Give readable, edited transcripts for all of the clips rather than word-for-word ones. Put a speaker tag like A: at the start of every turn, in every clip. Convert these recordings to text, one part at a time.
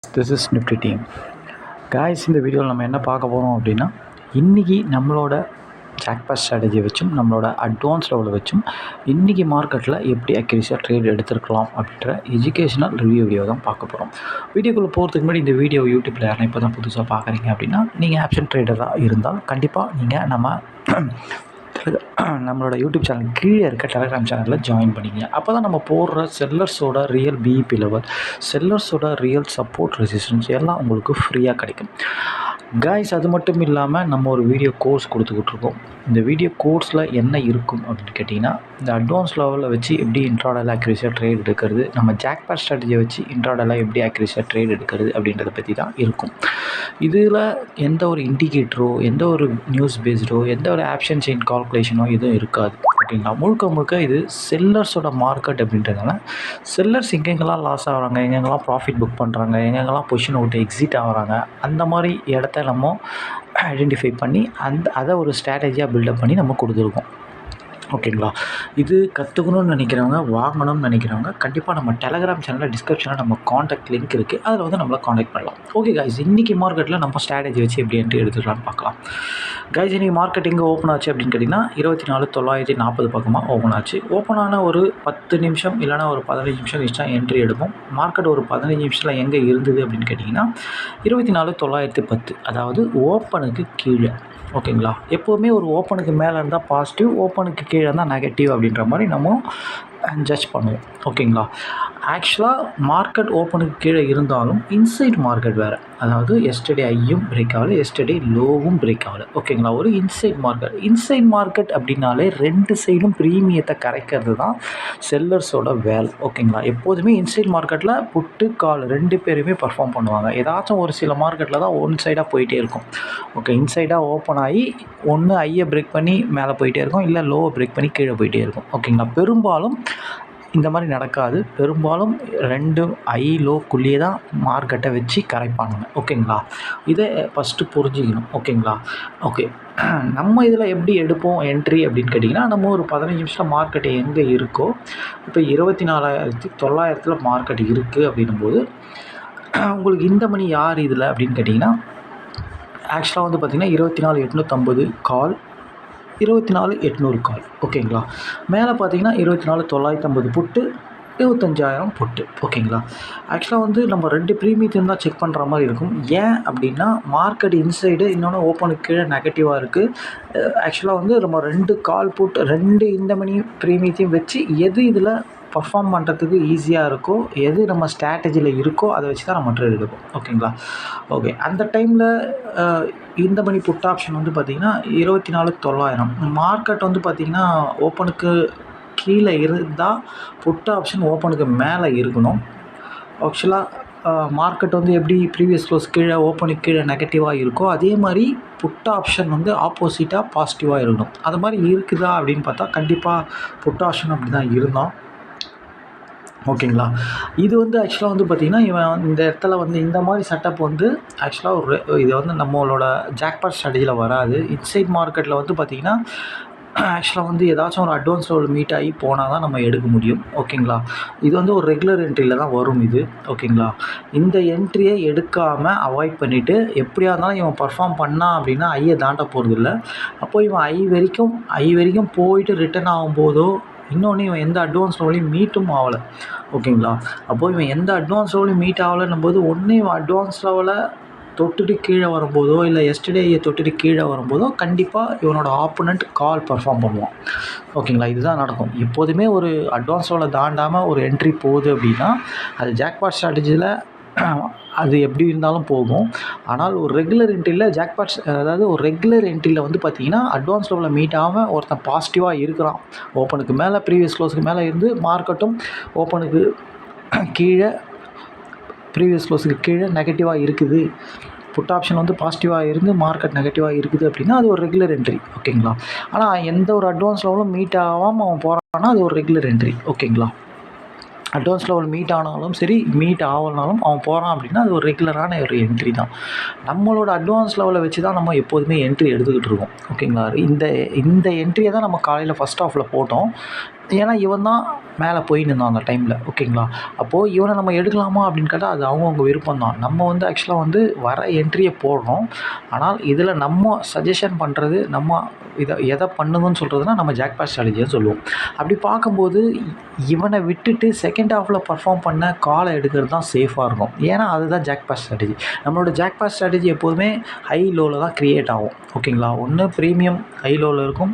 A: This is Nifty team. Guys, இந்த வீடியோவில் நம்ம என்ன பார்க்க போகிறோம் அப்படின்னா, இன்றைக்கி நம்மளோட ஜாக்பாட் ஸ்ட்ராட்டஜியை வச்சும் நம்மளோட அட்வான்ஸ் லெவலை வச்சும் இன்றைக்கி மார்க்கெட்டில் எப்படி அக்யூரேசியாக ட்ரேட் எடுத்துருக்கலாம் அப்படின்ற எஜுகேஷனல் வீடியோ தான் பார்க்க போகிறோம். வீடியோக்குள்ளே போகிறதுக்கு முன்னாடி இந்த வீடியோ யூடியூப்பில் யாரும் இப்போ தான் புதுசாக பார்க்குறீங்க அப்படின்னா, நீங்கள் ஆப்ஷன் ட்ரேடராக இருந்தால் கண்டிப்பாக நீங்கள் நம்மளோட யூடியூப் சேனல் கீழே இருக்க டெலகிராம் சேனலில் ஜாயின் பண்ணிங்க. அப்போ தான் நம்ம போடுற செல்லர்ஸோட ரியல் பிஇபி லெவல், செல்லர்ஸோட ரியல் சப்போர்ட் ரெசிஸ்டன்ஸ் எல்லாம் உங்களுக்கு ஃப்ரீயாக கிடைக்கும். காய்ஸ், அது மட்டும் இல்லாமல் நம்ம ஒரு வீடியோ கோர்ஸ் கொடுத்துக்கிட்ருக்கோம். இந்த வீடியோ கோர்ஸில் என்ன இருக்கும் அப்படின்னு கேட்டிங்கன்னா, இந்த அட்வான்ஸ் லெவலில் வச்சு எப்படி இன்ட்ராடெல்லாம் அக்யூரேசியாக ட்ரேட் எடுக்கிறது, நம்ம ஜாக்பாட் ஸ்ட்ராட்டஜியை வச்சு இன்ட்ராடெல்லாம் எப்படி அக்யூரேசியாக ட்ரேட் எடுக்கிறது அப்படின்றத பற்றி தான் இருக்கும். இதில் எந்த ஒரு இண்டிகேட்டரோ, எந்த ஒரு நியூஸ் பேஸ்டோ, எந்த ஒரு ஆப்ஷன் செயின் கால்குலேஷனோ எதுவும் இருக்காது. ஓகேங்களா? முழுக்க இது செல்லர்ஸோட மார்க்கெட் அப்படின்றதுனால செல்லர்ஸ் எங்கெங்கெல்லாம் லாஸ் ஆகிறாங்க, எங்கெங்கெல்லாம் ப்ராஃபிட் புக் பண்ணுறாங்க, எங்கெங்கெல்லாம் பொசிஷனை விட்டு எக்ஸிட் ஆகிறாங்க, அந்த மாதிரி இடத்த நம்ம ஐடென்டிஃபை பண்ணி அதை ஒரு ஸ்ட்ராட்டஜியாக பில்டப் பண்ணி நம்ம கொடுத்துருக்கோம். ஓகேங்களா? இது கற்றுக்கணும்னு நினைக்கிறவங்க, வாங்கணும்னு நினைக்கிறவங்க கண்டிப்பாக நம்ம டெலகிராம் சேனலில் டிஸ்கிரிப்ஷனில் நம்ம காண்டாக்ட் லிங்க் இருக்குது. அதில் வந்து நம்மளை காண்டாக்ட் பண்ணலாம். ஓகே காய்ஸ், இன்றைக்கி மார்க்கெட்டில் நம்ம ஸ்ட்ராட்டஜி வச்சு எப்படி என்ட்ரி எடுத்துக்கலாம்னு பார்க்கலாம். காய்ஸ், இன்றைக்கி மார்க்கெட் எங்கே ஓப்பன் ஆச்சு அப்படின்னு கேட்டிங்கன்னா 24,940 பக்கமாக ஓப்பன் ஆச்சு. ஓப்பன் ஆன ஒரு 10 நிமிஷம் இல்லைனா ஒரு 15 நிமிஷம் கழிச்சா என்ட்ரி எடுப்போம். மார்க்கெட் ஒரு 15 நிமிஷத்தில் எங்கே இருந்தது அப்படின்னு கேட்டிங்கன்னா 24,910, அதாவது ஓப்பனுக்கு கீழே. ஓகேங்களா? எப்போவுமே ஒரு ஓப்பனுக்கு மேலே இருந்தால் பாசிட்டிவ், ஓப்பனுக்கு கீழே இருந்தால் நெகட்டிவ் அப்படின்ற மாதிரி நம்ம ஜட்ஜ் பண்ணுவோம். ஓகேங்களா? ஆக்சுவலாக மார்க்கெட் ஓப்பனுக்கு கீழே இருந்தாலும் இன்சைட் மார்க்கெட் வேறு, அதாவது எஸ்டர்டே ஐயும் பிரேக் ஆகலை, எஸ்டர்டே லோவும் பிரேக் ஆகலை. ஓகேங்களா? ஒரு இன்சைட் மார்க்கெட் அப்படின்னாலே ரெண்டு சைடும் ப்ரீமியத்தை கரைக்கிறது தான் செல்லர்ஸோட வேலை. ஓகேங்களா? எப்போதுமே இன்சைட் மார்க்கெட்டில் புட்டு கால் ரெண்டு பேருமே பர்ஃபார்ம் பண்ணுவாங்க. ஏதாச்சும் ஒரு சில மார்க்கெட்டில் தான் ஒன் சைடாக போயிட்டே இருக்கும். ஓகே, இன்சைடாக ஓப்பன் ஆகி ஒன்று ஐயை பிரேக் பண்ணி மேலே போயிட்டே இருக்கும், இல்லை லோவை பிரேக் பண்ணி கீழே போயிட்டே இருக்கும். ஓகேங்களா? பெரும்பாலும் இந்த மாதிரி நடக்காது. பெரும்பாலும் ரெண்டு ஐ லோக்குள்ளேயே தான் மார்க்கெட்டை வச்சு கரைப்பானுங்க. ஓகேங்களா? இதை ஃபஸ்ட்டு புரிஞ்சுக்கணும். ஓகேங்களா? ஓகே, நம்ம இதில் எப்படி எடுப்போம் என்ட்ரி அப்படின்னு கேட்டிங்கன்னா, நம்ம ஒரு 15 நிமிஷத்தில் மார்க்கெட் எங்கே இருக்கோ, இப்போ 24,900 மார்க்கெட் இருக்குது அப்படின்னும்போது உங்களுக்கு இந்த மணி யார் இதில் அப்படின்னு கேட்டிங்கன்னா, ஆக்சுவலாக வந்து பார்த்திங்கன்னா 24,850 கால், 24,800 கால். ஓகேங்களா? மேலே பார்த்தீங்கன்னா 24,950 புட்டு, 25,000 புட்டு. ஓகேங்களா? ஆக்சுவலாக வந்து நம்ம ரெண்டு ப்ரீமியத்தையும் தான் செக் பண்ணுற மாதிரி இருக்கும். ஏன் அப்படின்னா, மார்க்கெட் இன்சைடு, இன்னொன்று ஓப்பனுக்கு கீழே நெகட்டிவாக இருக்குது. ஆக்சுவலாக வந்து நம்ம ரெண்டு கால் புட், ரெண்டு இந்த மணி ப்ரீமியத்தையும் வச்சு எது இதில் பர்ஃபார்ம் பண்ணுறதுக்கு ஈஸியாக இருக்கோ, எது நம்ம ஸ்ட்ராட்டஜியில் இருக்கோ அதை வச்சு தான் நம்ம ட்ரேட் எடுப்போம். ஓகேங்களா? ஓகே, அந்த டைமில் இந்த மணி புட் ஆப்ஷன் வந்து பார்த்திங்கன்னா 24,900. மார்க்கெட் வந்து பார்த்திங்கன்னா ஓப்பனுக்கு கீழே இருந்தால் புட் ஆப்ஷன் ஓப்பனுக்கு மேலே இருக்கணும். ஆக்சுவலாக மார்க்கெட் வந்து எப்படி ப்ரீவியஸ் க்ளோஸ் கீழே ஓப்பனுக்கு கீழே நெகட்டிவாக இருக்கோ, அதே மாதிரி புட் ஆப்ஷன் வந்து ஆப்போசிட்டாக பாசிட்டிவாக இருக்கணும். அது மாதிரி இருக்குதா அப்படின்னு பார்த்தா கண்டிப்பாக புட் ஆப்ஷன் அப்படி தான் இருந்தோம். ஓகேங்களா? இது வந்து ஆக்சுவலாக வந்து பார்த்திங்கன்னா, இவன் இந்த இடத்துல வந்து இந்த மாதிரி செட்டப் வந்து ஆக்சுவலாக இது வந்து நம்மளோட ஜாக்பாட் ஸ்ட்ராட்டஜியில் வராது. இன்சைட் மார்க்கெட்டில் வந்து பார்த்திங்கன்னா ஆக்சுவலாக வந்து ஏதாச்சும் ஒரு அட்வான்ஸ் லெவல் மீட் ஆகி போனால் தான் நம்ம எடுக்க முடியும். ஓகேங்களா? இது வந்து ஒரு ரெகுலர் என்ட்ரியில் தான் வரும் இது. ஓகேங்களா? இந்த என்ட்ரியை எடுக்காமல் அவாய்ட் பண்ணிவிட்டு, எப்படியா இருந்தாலும் இவன் பர்ஃபார்ம் பண்ணான் அப்படின்னா ஐயை தாண்ட போகிறதில்ல. அப்போது இவன் ஐ வரைக்கும் போயிட்டு ரிட்டர்ன் ஆகும்போதோ, இன்னொன்று இவன் எந்த அட்வான்ஸ் லெவலையும் மீட்டும் ஆகலை. ஓகேங்களா? அப்போது இவன் எந்த அட்வான்ஸ் லெவலையும் மீட் ஆகலைன்னும் போது, ஒன்று இவன் அட்வான்ஸ் லெவலை தொட்டுட்டு கீழே வரும்போதோ, இல்லை எஸ்டர்டேயை தொட்டுட்டு கீழே வரும்போதோ கண்டிப்பாக இவனோட ஆப்போனண்ட் கால் பர்ஃபார்ம் பண்ணுவான். ஓகேங்களா? இதுதான் நடக்கும். எப்போதுமே ஒரு அட்வான்ஸ் லெவலை தாண்டாமல் ஒரு என்ட்ரி போகுது அப்படின்னா, அது ஜாக்பாட் ஸ்ட்ராட்டஜியில் அது எப்படி இருந்தாலும் போகும். ஆனால் ஒரு ரெகுலர் என்ட்ரியில் அதாவது ஒரு ரெகுலர் என்ட்ரியில் வந்து பார்த்திங்கன்னா, அட்வான்ஸ் லெவலில் மீட் ஆகாமல் ஒருத்தன் பாசிட்டிவாக இருக்கிறான், ஓப்பனுக்கு மேலே ப்ரீவியஸ் க்ளோஸுக்கு மேலே இருந்து மார்க்கெட்டும் ஓப்பனுக்கு கீழே ப்ரீவியஸ் க்ளோஸுக்கு கீழே நெகட்டிவாக இருக்குது, புட் ஆப்ஷன் வந்து பாசிட்டிவாக இருந்து மார்க்கெட் நெகட்டிவாக இருக்குது அப்படின்னா அது ஒரு ரெகுலர் என்ட்ரி. ஓகேங்களா? ஆனால் எந்த ஒரு அட்வான்ஸ் லெவலும் மீட் ஆகாமல் அவன் போகிறான்னா அது ஒரு ரெகுலர் என்ட்ரி. ஓகேங்களா? அட்வான்ஸ் லெவல் மீட் ஆனாலும் சரி, மீட் ஆகலனாலும் அவன் போகிறான் அப்படின்னா அது ஒரு ரெகுலரான ஒரு என்ட்ரி தான். நம்மளோட அட்வான்ஸ் லெவலை வச்சு தான் நம்ம எப்போதுமே என்ட்ரி எடுத்துக்கிட்டு இருக்கோம். ஓகேங்களா? இந்த என்ட்ரியை தான் நம்ம காலையில் ஃபஸ்ட் ஹாஃபில் போட்டோம். ஏன்னா இவன் தான் மேலே போய் நின்றோம் அந்த டைமில். ஓகேங்களா? அப்போது இவனை நம்ம எடுக்கலாமா அப்படின்னு கேட்டால் அது அவங்கவுங்க விருப்பம் தான். நம்ம வந்து ஆக்சுவலாக வந்து வர என்ட்ரியை போடுறோம். ஆனால் இதில் நம்ம சஜஷன் பண்ணுறது, நம்ம எதை பண்ணுதுன்னு சொல்கிறதுனா நம்ம ஜாக்பாட் ஸ்ட்ராட்டஜின்னு சொல்லுவோம். அப்படி பார்க்கும்போது இவனை விட்டுட்டு செகண்ட் ஹாஃபில் பர்ஃபார்ம் பண்ண காலை எடுக்கிறது தான் சேஃபாக இருக்கும். ஏன்னா அதுதான் ஜாக்பாட் ஸ்ட்ராட்டஜி. நம்மளோட ஜாக்பாட் ஸ்ட்ராட்டஜி எப்போதுமே ஹை லோவில் தான் க்ரியேட் ஆகும். ஓகேங்களா? ஒன்று ப்ரீமியம் ஹை லோவில் இருக்கும்,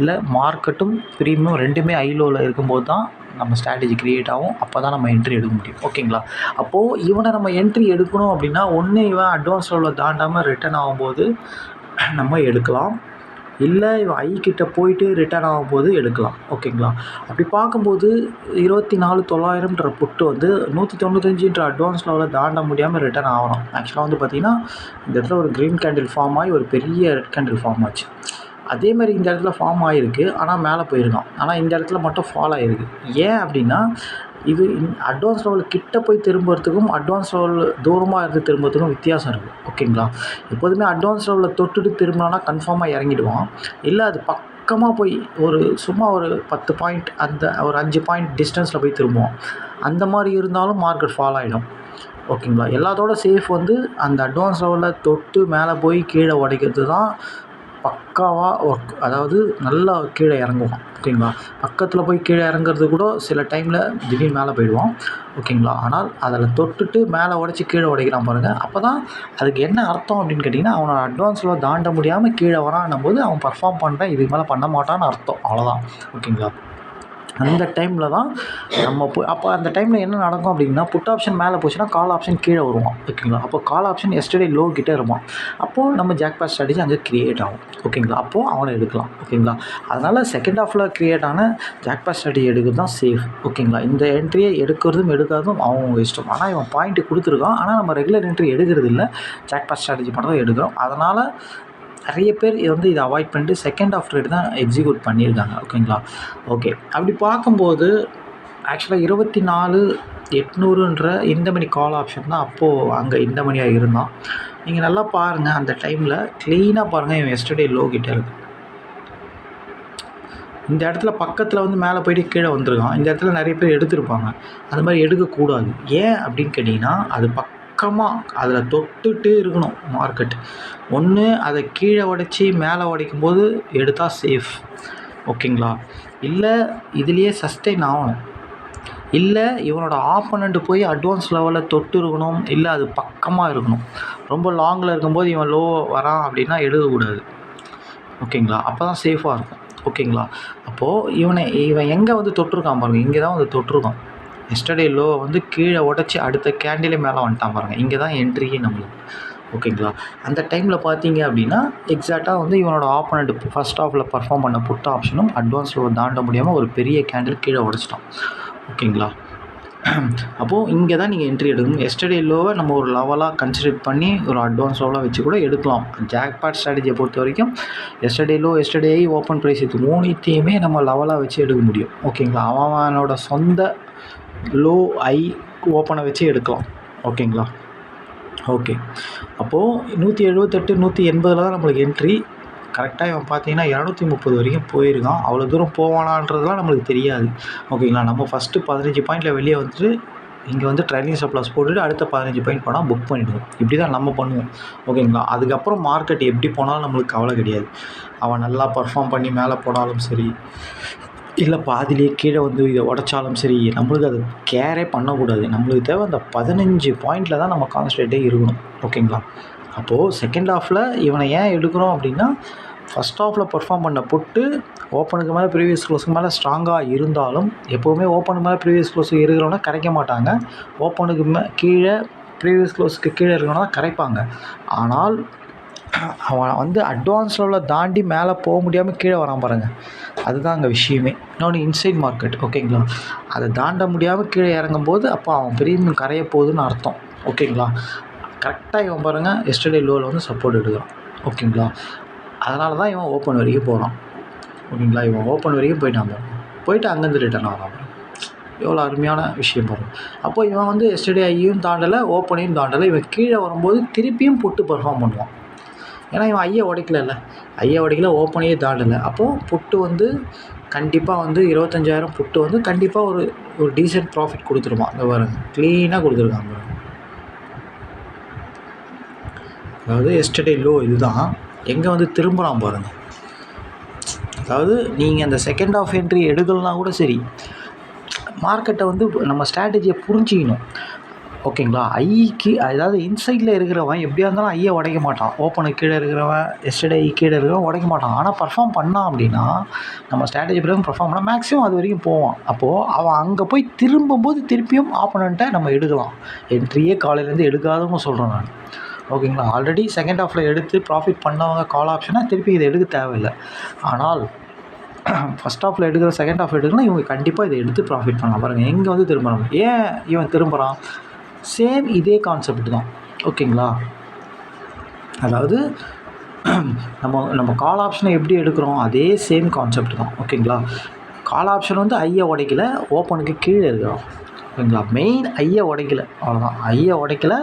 A: இல்லை மார்க்கெட்டும் ப்ரீமியம் ரெண்டுமே ஹை லோவில் இருக்கும்போது தான் நம்ம ஸ்ட்ராட்டஜி க்ரியேட் ஆகும். அப்போ தான் நம்ம என்ட்ரி எடுக்க முடியும். ஓகேங்களா? அப்போது இவனை நம்ம என்ட்ரி எடுக்கணும் அப்படின்னா ஒன்று இவன் அட்வான்ஸ் லெவலில் தாண்டாமல் ரிட்டர்ன் ஆகும்போது நம்ம எடுக்கலாம், இல்லை இவன் ஐ கிட்ட போயிட்டு ரிட்டர்ன் ஆகும்போது எடுக்கலாம். ஓகேங்களா? அப்படி பார்க்கும்போது 24,900ன்ற புட்டு வந்து 195ன்ற அட்வான்ஸ் லெவலில் தாண்ட முடியாமல் ரிட்டர்ன் ஆகணும். ஆக்சுவலாக வந்து பார்த்திங்கன்னா இந்த இடத்துல ஒரு க்ரீன் கேண்டில் ஃபார்ம் ஆகி ஒரு பெரிய ரெட் கேண்டில் ஃபார்ம் ஆச்சு. அதே மாதிரி இந்த இடத்துல ஃபார்ம் ஆகிருக்கு, ஆனால் மேலே போயிருக்கான். ஆனால் இந்த இடத்துல மட்டும் ஃபால் ஆகிருக்கு. ஏன் அப்படின்னா இது அட்வான்ஸ் லெவல் கிட்ட போய் திரும்புறதுக்கும் அட்வான்ஸ் லெவல் தூரமாக இருந்து திரும்புறதுக்கும் வித்தியாசம் இருக்குது. ஓகேங்களா? எப்போதுமே அட்வான்ஸ் லெவலில் தொட்டுட்டு திரும்பினா கன்ஃபார்மாக இறங்கிடுவான். இல்லை அது பக்கமாக போய் சும்மா ஒரு 10 பாயிண்ட் அந்த ஒரு 5 பாயிண்ட் டிஸ்டன்ஸில் போய் திரும்புவான். அந்த மாதிரி இருந்தாலும் மார்க்கெட் ஃபால் ஆகிடும். ஓகேங்களா? எல்லாத்தோட சேஃப் வந்து அந்த அட்வான்ஸ் லெவலில் தொட்டு மேலே போய் கீழே உடைக்கிறது தான் பக்காவாக ஒர்க். அதாவது நல்லா கீழே இறங்குவான். ஓகேங்களா? பக்கத்தில் போய் கீழே இறங்குறது கூட சில டைமில் திடீர்னு மேலே போயிடுவான். ஓகேங்களா? ஆனால் அதில் தொட்டுட்டு மேலே உடச்சி கீழே உடைக்கிறான் பாருங்கள். அப்போ தான் அதுக்கு என்ன அர்த்தம் அப்படின்னு கேட்டிங்கன்னா அவனோட அட்வான்ஸில் தாண்ட முடியாமல் கீழே வரான்னும் போது அவன் பர்ஃபார்ம் பண்ணுறான், இதுக்கு மேலே பண்ண மாட்டான்னு அர்த்தம். அவ்வளோதான். ஓகேங்களா? அந்த டைமில் தான் நம்ம அப்போ அந்த டைமில் என்ன நடக்கும் அப்படின்னா புட் ஆப்ஷன் மேலே போச்சுன்னா கால் ஆப்ஷன் கீழே வருவான். ஓகேங்களா? அப்போ கால் ஆப்ஷன் எஸ்டர்டே லோ கிட்டே இருப்பான். அப்போது நம்ம ஜாக்பாட் ஸ்ட்ராட்டஜி அங்கே க்ரியேட் ஆகும். ஓகேங்களா? அப்போது அவனை எடுக்கலாம். ஓகேங்களா? அதனால் செகண்ட் ஹாஃபில் க்ரியேட் ஆன ஜாக்பாட் ஸ்ட்ராட்டஜி எடுக்கிறது தான் சேஃப். ஓகேங்களா? இந்த என்ட்ரியை எடுக்கிறதும் எடுக்காததும் அவங்க இஷ்டம். ஆனால் இவன் பாயிண்ட்டு கொடுத்துருக்கான். ஆனால் நம்ம ரெகுலர் என்ட்ரி எடுக்கிறது இல்லை, ஜாக்பாட் ஸ்ட்ராட்டஜி மட்டும் தான் எடுக்கிறோம். அதனால் நிறைய பேர் இதை அவாய்ட் பண்ணிட்டு செகண்ட் ஆஃப் ட்ரேட் தான் எக்ஸிக்யூட் பண்ணியிருக்காங்க. ஓகேங்களா? ஓகே. அப்படி பார்க்கும்போது ஆக்சுவலாக 24,800ன்ற இந்த மணி கால் ஆப்ஷன் தான் அப்போது அங்கே இந்த மணியாக இருந்தான். நீங்கள் நல்லா பாருங்கள், அந்த டைமில் க்ளீனாக பாருங்கள், இவன் எஸ்டர்டே லோ கிட்டே இருக்குது. இந்த இடத்துல பக்கத்தில் வந்து மேலே போய்ட்டு கீழே வந்துருக்கான். இந்த இடத்துல நிறைய பேர் எடுத்திருப்பாங்க. அது மாதிரி எடுக்கக்கூடாது. ஏன் அப்படின்னு கேட்டிங்கன்னா அது பக்கமாக அதில் தொட்டுட்டு இருக்கணும் மார்க்கெட். ஒன்று அதை கீழே உடைச்சி மேலே உடைக்கும்போது எடுத்தால் சேஃப். ஓகேங்களா? இல்லை இதுலேயே சஸ்டெயின் ஆகணும், இல்லை இவனோட ஆப்போனண்ட் போய் அட்வான்ஸ் லெவலில் தொட்டு இருக்கணும், இல்லை அது பக்கமாக இருக்கணும். ரொம்ப லாங்கில் இருக்கும்போது இவன் லோ வரான் அப்படின்னா எடுக்கக்கூடாது. ஓகேங்களா? அப்போ தான் சேஃபாக இருக்கும். ஓகேங்களா? அப்போது இவன் எங்கே வந்து தொட்டிருக்கான் பாருங்கள், இங்கே தான் வந்து தொட்டிருக்கான். எஸ்டர்டே லோ வந்து கீழே உடச்சி அடுத்த கேண்டிலே மேலே வந்துட்டான் பாருங்கள். இங்கே தான் என்ட்ரியே நம்மளுக்கு. ஓகேங்களா? அந்த டைமில் பார்த்தீங்க அப்படின்னா எக்ஸாக்டாக வந்து இவனோட ஆப்போனண்ட் ஃபஸ்ட் ஹாஃபில் பர்ஃபார்ம் பண்ண புட் ஆப்ஷனும் அட்வான்ஸ் லோ தாண்ட முடியாமல் ஒரு பெரிய கேண்டில் கீழே உடச்சிட்டான். ஓகேங்களா? அப்போது இங்கே தான் நீங்கள் என்ட்ரி எடுக்கணும். எஸ்டர்டே லோவை நம்ம ஒரு லெவலாக கன்சிடர் பண்ணி ஒரு அட்வான்ஸ் லெவலாக வச்சு கூட எடுக்கலாம். ஜாக்பாட் ஸ்ட்ராட்டஜியை பொறுத்த வரைக்கும் yesterday low, yesterday high, open price இது மூணுத்தையுமே நம்ம லெவலாக வச்சு எடுக்க முடியும். ஓகேங்களா? அவனோட சொந்த லோ ஐ ஓப்பனை வச்சு எடுக்கலாம். ஓகேங்களா? ஓகே. அப்போது 178, 180 தான் நம்மளுக்கு என்ட்ரி. கரெக்டாக இவன் பார்த்தீங்கன்னா 230 வரைக்கும் போயிருக்கான். அவ்வளோ தூரம் போவானான்றதுலாம் நம்மளுக்கு தெரியாது. ஓகேங்களா? நம்ம ஃபஸ்ட்டு 15 பாயிண்டில் வெளியே வந்துட்டு இங்கே வந்து ட்ரைலிங் ஸ்டாப் லாஸ் போட்டுட்டு அடுத்த 15 பாயிண்ட் போனால் புக் பண்ணிவிடுவோம். இப்படி தான் நம்ம பண்ணுவோம். ஓகேங்களா? அதுக்கப்புறம் மார்க்கெட் எப்படி போனாலும் நம்மளுக்கு கவலை கிடையாது. அவன் நல்லா பர்ஃபார்ம் பண்ணி மேலே போனாலும் சரி, இல்லை பாதிலேயே கீழே வந்து இதை உடச்சாலும் சரி, நம்மளுக்கு அது கேரே பண்ணக்கூடாது. நம்மளுக்கு தேவை அந்த 15 பாயிண்டில் தான் நம்ம கான்சன்ட்ரேட்டே இருக்கணும். ஓகேங்களா? அப்போது செகண்ட் ஹாஃபில் இவனை ஏன் எடுக்கிறோம் அப்படின்னா ஃபஸ்ட் ஹாஃபில் பர்ஃபார்ம் பண்ண புட்டு ஓப்பனுக்கு மேலே ப்ரீவியஸ் க்ளோஸுக்கு மேலே ஸ்ட்ராங்காக இருந்தாலும் எப்போவுமே ஓப்பனுக்கு மேலே ப்ரீவியஸ் க்ளோஸுக்கு இருக்கிறவனா கரைக்க மாட்டாங்க. ஓப்பனுக்கு கீழே ப்ரீவியஸ் க்ளோஸுக்கு கீழே இருக்கிறவனா தான் கரைப்பாங்க. ஆனால் அவன் வந்து அட்வான்ஸ் லெவலில் தாண்டி மேலே போக முடியாமல் கீழே வரான் பாருங்கள், அதுதான் அங்கே விஷயமே. இன்னொன்று இன்சைட் மார்க்கெட். ஓகேங்களா? அதை தாண்ட முடியாமல் கீழே இறங்கும்போது அப்போ அவன் பெரிய கரைய போகுதுன்னு அர்த்தம். ஓகேங்களா? கரெக்டாக இவன் பாருங்கள் எஸ்டர்டே லோவில் வந்து சப்போர்ட் எடுக்கிறான். ஓகேங்களா? அதனால தான் இவன் ஓப்பன் வரைக்கும் போகிறான். ஓகேங்களா? இவன் ஓப்பன் வரைக்கும் போயிட்டு அங்கேருந்து ரிட்டர்ன் ஆகிறான். எவ்வளோ அருமையான விஷயம் பாருங்கள். அப்போ இவன் வந்து எஸ்டர்டே ஐயும் தாண்டலை, ஓப்பனையும் தாண்டலை. இவன் கீழே வரும்போது திருப்பியும் புட்டு பர்ஃபார்ம் பண்ணுவான். ஏன்னா இவன் ஐயை உடைக்கல, ஓப்பனையே தாண்டலை. அப்போது புட்டு வந்து கண்டிப்பாக வந்து 25,000 புட்டு வந்து கண்டிப்பாக ஒரு ஒரு டீசென்ட் ப்ராஃபிட் கொடுத்துருமா. இந்த பாருங்க க்ளீனாக கொடுத்துருக்காங்க பாருங்க. அதாவது எஸ்டர்டே லோ இதுதான். எங்கே வந்து திரும்பலாம் பாருங்கள். அதாவது நீங்கள் அந்த செகண்ட் ஆஃப் என்ட்ரி எடுக்கலனா கூட சரி, மார்க்கெட்டை வந்து நம்ம ஸ்ட்ராட்டஜியை புரிஞ்சிக்கணும். ஓகேங்களா? ஐக்கு அதாவது இன்சைடில் இருக்கிறவன் எப்படியா இருந்தாலும் ஐயை உடைக்க மாட்டான். ஓப்பனுக்கு கீழே இருக்கிறவன் எஸ்டர்டே கீழே இருக்கிறவன் உடைக்க மாட்டான். ஆனால் பர்ஃபார்ம் பண்ணான் அப்படின்னா நம்ம ஸ்ட்ராட்டஜி பிரகாரம் பர்ஃபார்ம் பண்ணால் மேக்ஸிமம் அது வரைக்கும் போவான். அப்போது அவன் அங்கே போய் திரும்பும்போது திருப்பியும் ஆப்போனண்ட்டை நம்ம எடுக்கலாம். என்ட்ரியே காலையிலேருந்து எடுக்காதவங்க சொல்கிறேன் நான். ஓகேங்களா? ஆல்ரெடி செகண்ட் ஹாஃபில் எடுத்து ப்ராஃபிட் பண்ணவங்க கால் ஆப்ஷனாக திருப்பி இதை எடுக்க தேவையில்லை. ஆனால் ஃபஸ்ட் ஹாஃபில் எடுக்கிற செகண்ட் ஹாஃப் எடுக்கணும், இவங்க கண்டிப்பாக இதை எடுத்து ப்ராஃபிட் பண்ணலாம். பாருங்கள் எங்கே வந்து திரும்புகிறாங்க. ஏன் இவன் திரும்புகிறான்? சேம் இதே கான்செப்ட் தான். ஓகேங்களா? அதாவது நம்ம கால் ஆப்ஷனை எப்படி எடுக்கிறோம் அதே சேம் கான்செப்ட் தான். ஓகேங்களா? கால் ஆப்ஷன் வந்து ஐயை உடைக்கல, ஓப்பனுக்கு கீழே இருக்கிறோம். ஓகேங்களா? மெயின் ஐயை உடைக்கல, அவ்வளோதான். ஐயை உடைக்கல,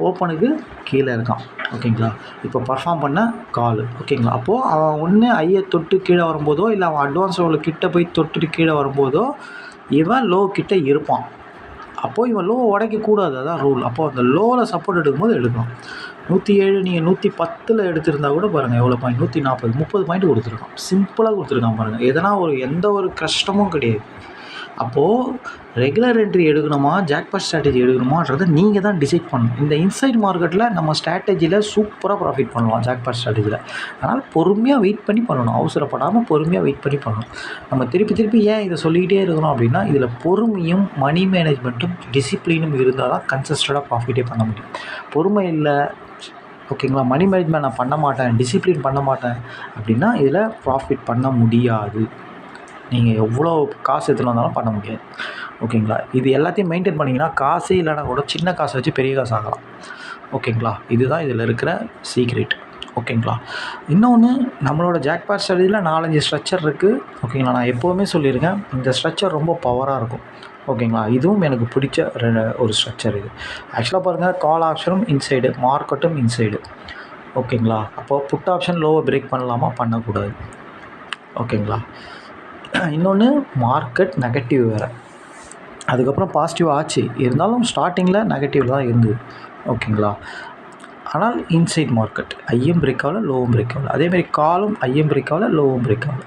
A: ஓப்பனுக்கு கீழே இருக்கான். ஓகேங்களா? இப்போ பர்ஃபார்ம் பண்ண கால். ஓகேங்களா? அப்போது அவன் ஒன்று ஐயை தொட்டு கீழே வரும்போதோ இல்லை அவன் அட்வான்ஸ் லோவில் கிட்டே போய் தொட்டுட்டு கீழே வரும்போதோ இவன் லோ கிட்டே இருப்பான். அப்போது இவன் லோ உடைக்கக்கூடாது, அதான் ரூல். அப்போது அந்த லோவில் சப்போர்ட் எடுக்கும்போது எடுக்கலாம். 107 நீங்கள் 110 எடுத்திருந்தா கூட பாருங்கள் எவ்வளோ பாயிண்ட், 140 30 பாயிண்ட் கொடுத்துருக்கான். சிம்பிளாக கொடுத்துருக்கான் பாருங்கள். எதனா எந்த ஒரு கஷ்டமும் கிடையாது. அப்போது ரெகுலர் என்ட்ரி எடுக்கணுமா ஜாக்பாட் ஸ்ட்ராட்டஜி எடுக்கணுமான்றதை நீங்கள் தான் டிசைட் பண்ணணும். இந்த இன்சைட் மார்க்கெட்டில் நம்ம ஸ்ட்ராட்டஜியில் சூப்பராக ப்ராஃபிட் பண்ணலாம் ஜாக்பாட் ஸ்ட்ராட்டஜியில். அதனால் பொறுமையாக வெயிட் பண்ணி பண்ணணும், அவசரப்படாமல் பொறுமையாக வெயிட் பண்ணி பண்ணணும். நம்ம திருப்பி ஏன் இதை சொல்லிக்கிட்டே இருக்கணும் அப்படின்னா, இதில் பொறுமையும் மணி மேனேஜ்மெண்ட்டும் டிசிப்ளினும் இருந்தால் தான் கன்சிஸ்டண்டாக ப்ராஃபிட்டே பண்ண முடியும். பொறுமை இல்லை, ஓகேங்களா, மணி மேனேஜ்மெண்ட் நான் பண்ண மாட்டேன், டிசிப்ளின் பண்ண மாட்டேன் அப்படின்னா இதில் ப்ராஃபிட் பண்ண முடியாது. நீங்கள் எவ்வளோ காசு எடுத்துகிட்டு வந்தாலும் பண்ண முடியாது. ஓகேங்களா? இது எல்லாத்தையும் மெயின்டைன் பண்ணிங்கன்னா காசே இல்லைனா கூட சின்ன காசை வச்சு பெரிய காசு ஆகலாம். ஓகேங்களா? இதுதான் இதில் இருக்கிற சீக்ரெட். ஓகேங்களா? இன்னொன்று, நம்மளோட ஜாக்பாட் ஸ்ட்ராட்டஜியில் 4-5 ஸ்ட்ரக்சர் இருக்குது. ஓகேங்களா? நான் எப்போவுமே சொல்லியிருக்கேன், இந்த ஸ்ட்ரக்சர் ரொம்ப பவராக இருக்கும். ஓகேங்களா? இதுவும் எனக்கு பிடிச்ச ஒரு ஸ்ட்ரக்சர் இது. ஆக்சுவலாக பாருங்கள், கால் ஆப்ஷனும் இன்சைடு, மார்க்கெட்டும் இன்சைடு. ஓகேங்களா? அப்போது புட் ஆப்ஷன் லோவை பிரேக் பண்ணலாமா, பண்ணக்கூடாது. ஓகேங்களா? இன்னொன்று, மார்க்கெட் நெகட்டிவ் வேறு, அதுக்கப்புறம் பாசிட்டிவ் ஆச்சு, இருந்தாலும் ஸ்டார்டிங்கில் நெகட்டிவ் தான் இருந்தது. ஓகேங்களா? ஆனால் இன்சைட் மார்க்கெட் ஐயும் பிரேக் ஆகல, லோவும் பிரேக் ஆகல. அதேமாதிரி காலும் ஐயும் பிரேக் ஆகல, லோவும் பிரேக் ஆகல.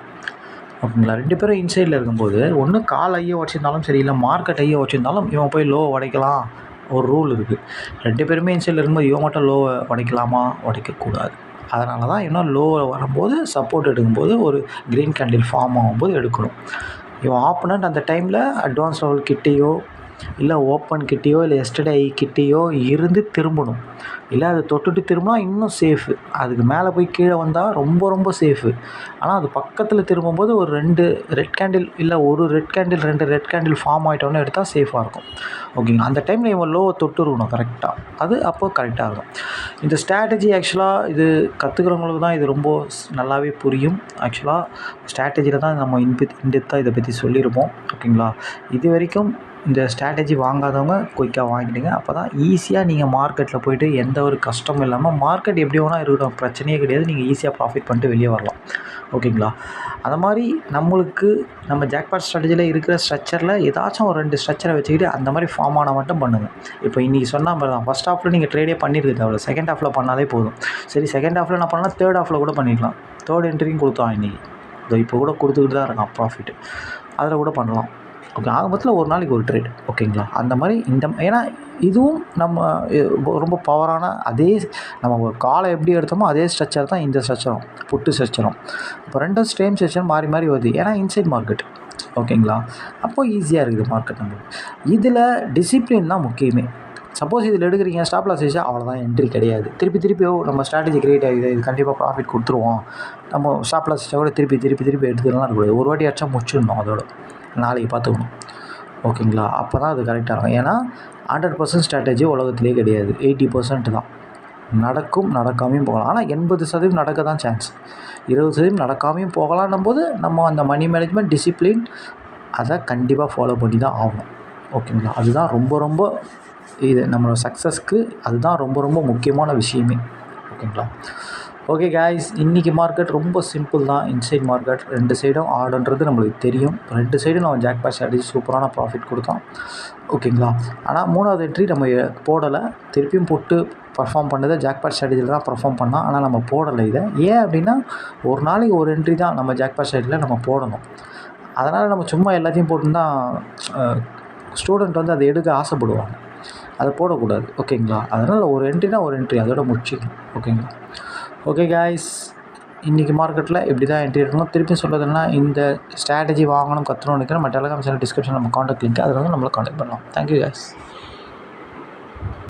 A: ஓகேங்களா? 2 பேரும் இன்சைடில் இருக்கும்போது ஒன்று கால் ஐயை உடச்சிருந்தாலும் சரி, இல்லை மார்க்கெட் ஐயை உடச்சிருந்தாலும் இவன் போய் லோ உடைக்கலாம், ஒரு ரூல் இருக்குது. 2 பேருமே இன்சைடில் இருக்கும்போது இவன் மட்டும் லோவை உடைக்கலாமா, உடைக்கக்கூடாது. அதனால தான் இன்னும் லோவில் வரும்போது சப்போர்ட் எடுக்கும்போது ஒரு க்ரீன் கேண்டில் ஃபார்ம் ஆகும்போது எடுக்கணும். இவன் ஆப்போனண்ட் அந்த டைமில் அட்வான்ஸ் லெவல் கிட்டேயோ இல்லை ஓப்பன் கிட்டேயோ இல்லை எஸ்டர்டே கிட்டேயோ இருந்து திரும்பணும். இல்லை அதை தொட்டுட்டு திரும்பினா இன்னும் சேஃபு. அதுக்கு மேலே போய் கீழே வந்தால் ரொம்ப சேஃபு. ஆனால் அது பக்கத்தில் திரும்பும்போது ஒரு 2 ரெட் கேண்டில் இல்லை ஒரு red candle 2 red candle form ஆகிட்டோன்னு எடுத்தால் சேஃபாக இருக்கும். ஓகேங்களா? அந்த டைமில் இவன் லோவை தொட்டுருக்கணும் கரெக்டாக. அது அப்போது கரெக்டாக இருக்கும். இந்த ஸ்ட்ராட்டஜி ஆக்சுவலாக இது கற்றுக்கிறவங்களுக்கு தான் இது ரொம்ப நல்லாவே புரியும். ஆக்சுவலாக ஸ்ட்ராட்டஜியில் தான் நம்ம இன்டெப்த்தாக இதை பற்றி சொல்லியிருப்போம். ஓகேங்களா? இது வரைக்கும் இந்த ஸ்ட்ராட்டஜி வாங்காதவங்க குயிக்காக வாங்கிடுங்க. அப்போ தான் ஈஸியாக நீங்கள் மார்க்கெட்டில் போய்ட்டு எந்த ஒரு கஷ்டமும் இல்லாமல், மார்க்கெட் எப்படி வேணால் இருக்கட்டும், பிரச்சனையே கிடையாது, நீங்கள் ஈஸியாக ப்ராஃபிட் பண்ணிட்டு வெளியே வரலாம். ஓகேங்களா? அந்த மாதிரி நம்மளுக்கு நம்ம ஜாக்பாட் ஸ்ட்ராட்டஜியில் இருக்கிற ஸ்ட்ரக்சரில் ஏதாச்சும் ஒரு 2 ஸ்ட்ரக்சரை வச்சுக்கிட்டு அந்த மாதிரி ஃபார்ம் ஆனால் மட்டும் பண்ணுங்கள். இப்போ இன்றைக்கி சொன்ன மாதிரி தான், ஃபஸ்ட் ஹாஃபில் நீங்கள் ட்ரேடே பண்ணியிருக்க தேவையில்ல, செகண்ட் ஹாஃபில் பண்ணாலே போதும். சரி, செகண்ட் ஹாஃபில் நான் பண்ணலாம், தேர்ட் ஹாஃபில் கூட பண்ணிக்கலாம். தேர்ட் என்ட்ரியும் கொடுத்தான் இன்றைக்கி, இப்போ கூட கொடுத்துக்கிட்டு தான் இருக்கான் ப்ராஃபிட்டு, அதில் கூட பண்ணலாம். ஓகே, ஆரம்பத்தில் ஒரு நாளைக்கு ஒரு ட்ரேட். ஓகேங்களா? அந்த மாதிரி ஏன்னா இதுவும் நம்ம ரொம்ப பவரான அதே நம்ம காலை எப்படி எடுத்தோமோ அதே ஸ்ட்ரக்சர் தான் இந்த ஸ்ட்ரக்சரும், புட்டு ஸ்ட்ரக்சரும். இப்போ 2 ஸ்ட்ரேம் ஸ்ட்ரக்சர் மாறி வருது, ஏன்னா இன்சைட் மார்க்கெட். ஓகேங்களா? அப்போது ஈஸியாக இருக்குது மார்க்கெட் நம்மளுக்கு. இதில் டிசிப்ளின் தான் முக்கியமே. சப்போஸ் இதில் எடுக்கிறீங்க, ஸ்டாப் லாஸ் வச்சா அவ்வளோதான், என்ட்ரி கிடையாது. திருப்பி நம்ம ஸ்ட்ராட்டஜி கிரியேட் ஆகிடுது, இது கண்டிப்பாக ப்ராஃபிட் கொடுத்துருவோம், நம்ம ஸ்டாப் லாஸ் வச்சா கூட திருப்பி எடுத்துக்கலாம் இருக்கக்கூடாது. ஒரு வாட்டி அடிச்சா முடிச்சிடணும், அதோட நாளைக்கு பார்த்துக்கணும். ஓகேங்களா? அப்போ தான் அது கரெக்டாக இருக்கும். ஏன்னா 100% ஸ்ட்ராட்டஜி உலகத்திலே கிடையாது, 80% தான் நடக்கும், நடக்காமையும் போகலாம். ஆனால் 80% நடக்க தான் சான்ஸ், 20% நடக்காமையும் போகலான்னும் போது நம்ம அந்த மணி மேனேஜ்மெண்ட் டிசிப்ளின் அதை கண்டிப்பாக ஃபாலோ பண்ணி தான் ஆகணும். ஓகேங்களா? அதுதான் ரொம்ப இது நம்மளோட சக்ஸஸ்க்கு அதுதான் ரொம்ப முக்கியமான விஷயமே. ஓகேங்களா? ஓகே காய்ஸ், இன்றைக்கி மார்க்கெட் ரொம்ப சிம்பிள் தான். இன்சைட் மார்க்கெட் 2 சைடும் ஆடுன்றது நம்மளுக்கு தெரியும். 2 சைடும் நம்ம ஜாக்பாட் ஸ்ட்ராட்டஜி சூப்பரான ப்ராஃபிட் கொடுத்தோம். ஓகேங்களா? ஆனால் 3வது என்ட்ரி நம்ம போடலை. திருப்பியும் போட்டு பர்ஃபார்ம் பண்ணதை ஜாக்பாட் ஸ்ட்ராட்டஜியில் தான் பர்ஃபார்ம் பண்ணோம். ஆனால் நம்ம போடலை இதை. ஏன் அப்படின்னா, ஒரு நாளைக்கு ஒரு என்ட்ரி தான் நம்ம ஜாக்பாட் ஸ்ட்ராட்டஜியில் நம்ம போடணும். அதனால் நம்ம சும்மா எல்லாத்தையும் போட்டுருந்தா ஸ்டூடெண்ட் வந்து அதை எடுக்க ஆசைப்படுவாங்க. அதை போடக்கூடாது. ஓகேங்களா? அதனால் ஒரு என்ட்ரினா ஒரு என்ட்ரி அதோட முடிச்சிக்கணும். ஓகேங்களா? ஓகே காய்ஸ், இன்றைக்கி மார்க்கெட்டில் எப்படி தான் என்ட்ரி எடுக்கணும். திருப்பி சொல்கிறதுனா, இந்த ஸ்ட்ராட்டஜி வாங்கணும் கற்றுக்கணும்னு நினைக்கிறேன். நம்ம டெலிகிராம் சேனல் டிஸ்கிரிப்ஷனில் நம்ம காண்டாக்ட் லிங்க் அதில் வந்து நம்மளை காண்டாக்ட் பண்ணலாம். Thank you guys.